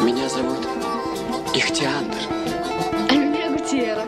Меня зовут Ихтиандр. А меня Гутиера.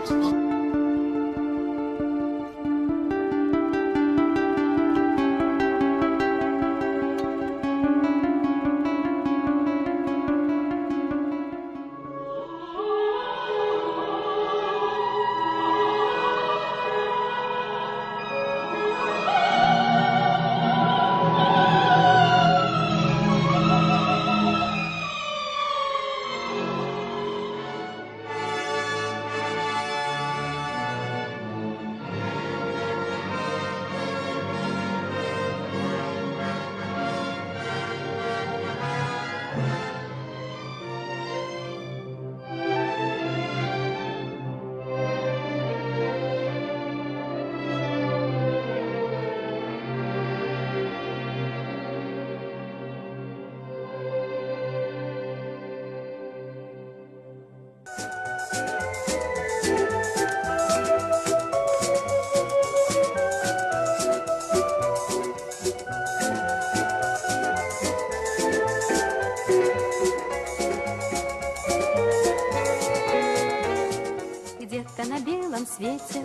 Где-то на белом свете,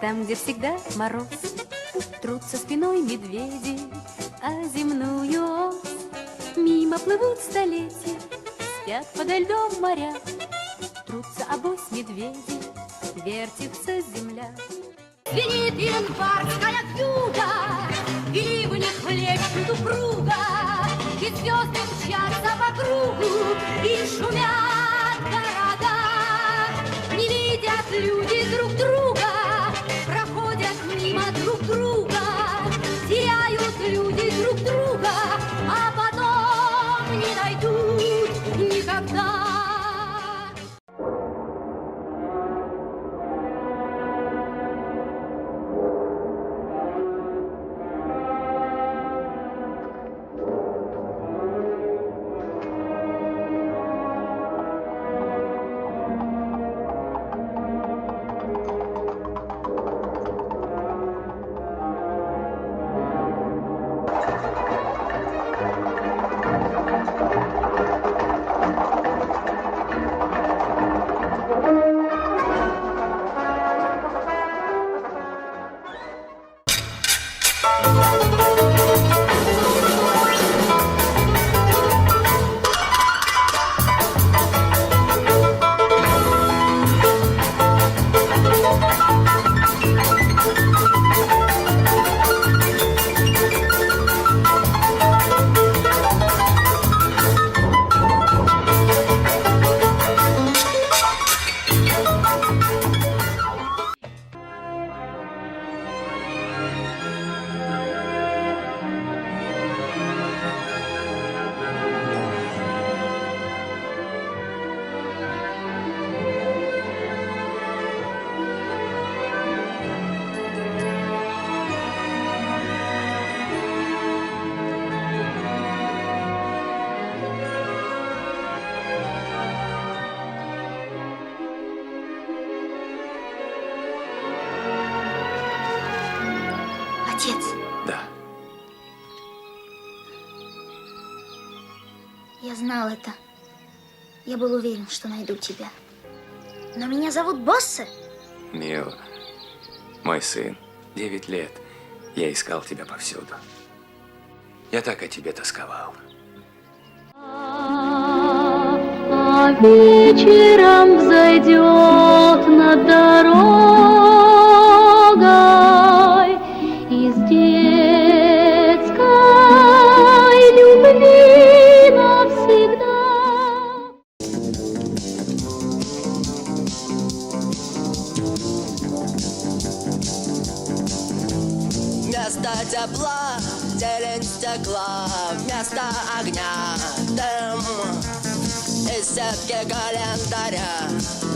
там, где всегда мороз, трутся спиной медведи о земную ось. Мимо плывут столетия, спят подо льдом моря, трутся обось медведи, вертится земля. Звенит январская вьюга, и ливни хлещут упруга, и звезды мчатся по кругу, и шумят города. Не видят люди друг друга, проходят мимо друг друга, теряют люди друг друга, а потом не найдут никогда. Отец. Да. Я знал это. Я был уверен, что найду тебя. Но меня зовут Боссе. Мила, мой сын, 9 лет. Я искал тебя повсюду. Я так о тебе тосковал. А вечером взойдет над дорогой из детской любви навсегда. Вместо тепла зелень стекла, вместо огня дым. Из сетки календаря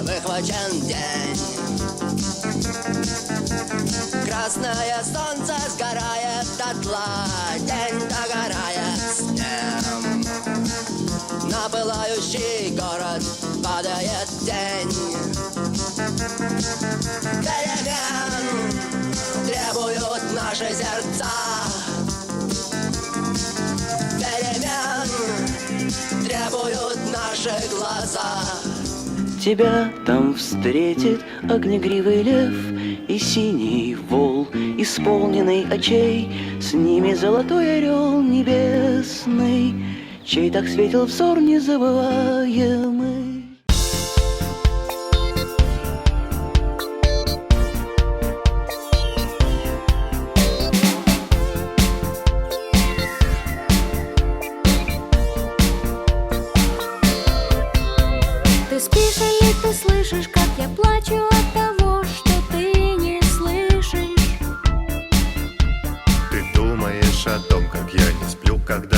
выхвачен день. Красное солнце сгорает дотла, день догорает с ним. На пылающий город падает тень. Перемен требуют наши сердца. Перемен требуют наши Тебя там встретит огнегривый лев и синий вол, исполненный очей, с ними золотой орел небесный, чей так светил взор незабываемый. Ты спишь или ты слышишь, как я плачу от того, что ты не слышишь? Ты думаешь о том, как я не сплю, когда